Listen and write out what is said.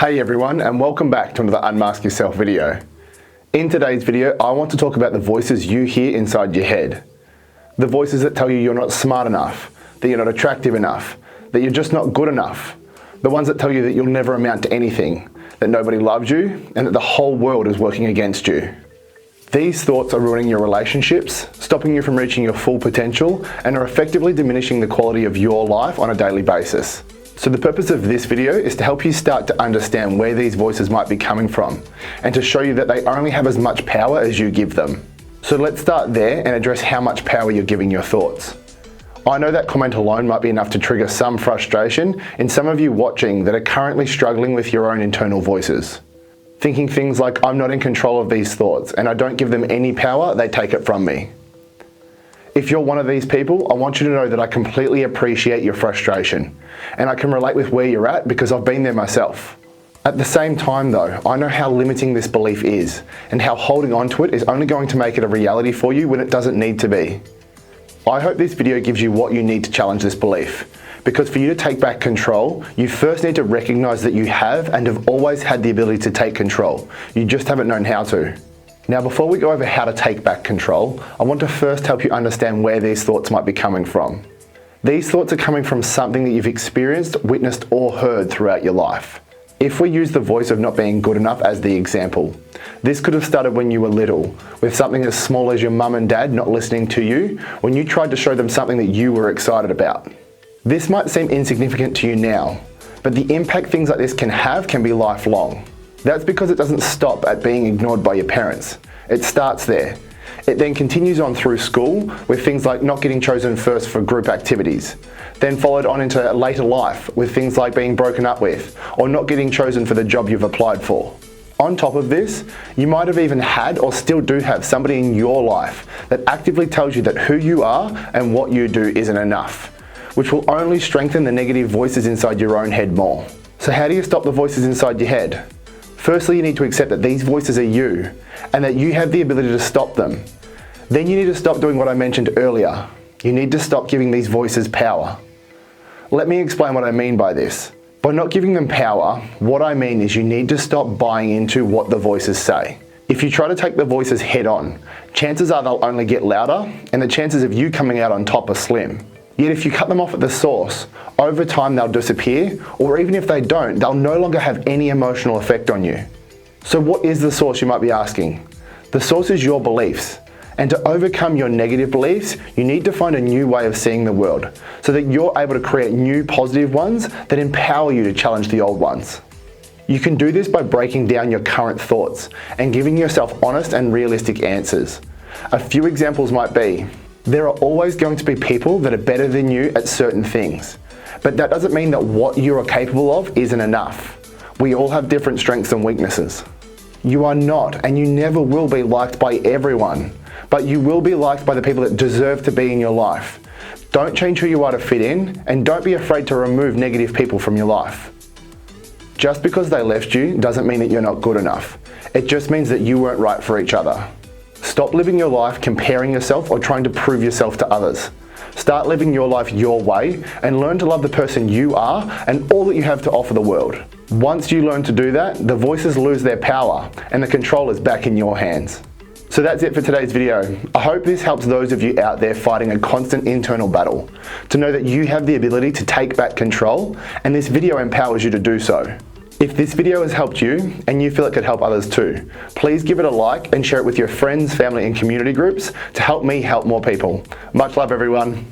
Hey everyone, and welcome back to another Unmask Yourself video. In today's video, I want to talk about the voices you hear inside your head. The voices that tell you you're not smart enough, that you're not attractive enough, that you're just not good enough. The ones that tell you that you'll never amount to anything, that nobody loves you, and that the whole world is working against you. These thoughts are ruining your relationships, stopping you from reaching your full potential, and are effectively diminishing the quality of your life on a daily basis. So the purpose of this video is to help you start to understand where these voices might be coming from, and to show you that they only have as much power as you give them. So let's start there and address how much power you're giving your thoughts. I know that comment alone might be enough to trigger some frustration in some of you watching that are currently struggling with your own internal voices. Thinking things like, I'm not in control of these thoughts and I don't give them any power, they take it from me. If you're one of these people, I want you to know that I completely appreciate your frustration, and I can relate with where you're at because I've been there myself. At the same time though, I know how limiting this belief is, and how holding on to it is only going to make it a reality for you when it doesn't need to be. I hope this video gives you what you need to challenge this belief, because for you to take back control, you first need to recognize that you have and have always had the ability to take control. You just haven't known how to. Now, before we go over how to take back control, I want to first help you understand where these thoughts might be coming from. These thoughts are coming from something that you've experienced, witnessed, or heard throughout your life. If we use the voice of not being good enough as the example, this could have started when you were little, with something as small as your mum and dad not listening to you when you tried to show them something that you were excited about. This might seem insignificant to you now, but the impact things like this can have can be lifelong. That's because it doesn't stop at being ignored by your parents. It starts there. It then continues on through school with things like not getting chosen first for group activities, then followed on into later life with things like being broken up with or not getting chosen for the job you've applied for. On top of this, you might have even had or still do have somebody in your life that actively tells you that who you are and what you do isn't enough, which will only strengthen the negative voices inside your own head more. So how do you stop the voices inside your head? Firstly, you need to accept that these voices are you and that you have the ability to stop them. Then you need to stop doing what I mentioned earlier. You need to stop giving these voices power. Let me explain what I mean by this. By not giving them power, what I mean is you need to stop buying into what the voices say. If you try to take the voices head on, chances are they'll only get louder and the chances of you coming out on top are slim. Yet if you cut them off at the source, over time they'll disappear, or even if they don't, they'll no longer have any emotional effect on you. So what is the source, you might be asking? The source is your beliefs. And to overcome your negative beliefs, you need to find a new way of seeing the world so that you're able to create new positive ones that empower you to challenge the old ones. You can do this by breaking down your current thoughts and giving yourself honest and realistic answers. A few examples might be, there are always going to be people that are better than you at certain things, but that doesn't mean that what you are capable of isn't enough. We all have different strengths and weaknesses. You are not and you never will be liked by everyone, but you will be liked by the people that deserve to be in your life. Don't change who you are to fit in, and don't be afraid to remove negative people from your life. Just because they left you doesn't mean that you're not good enough. It just means that you weren't right for each other. Stop living your life comparing yourself or trying to prove yourself to others. Start living your life your way and learn to love the person you are and all that you have to offer the world. Once you learn to do that, the voices lose their power and the control is back in your hands. So that's it for today's video. I hope this helps those of you out there fighting a constant internal battle to know that you have the ability to take back control, and this video empowers you to do so. If this video has helped you and you feel it could help others too, please give it a like and share it with your friends, family and community groups to help me help more people. Much love everyone.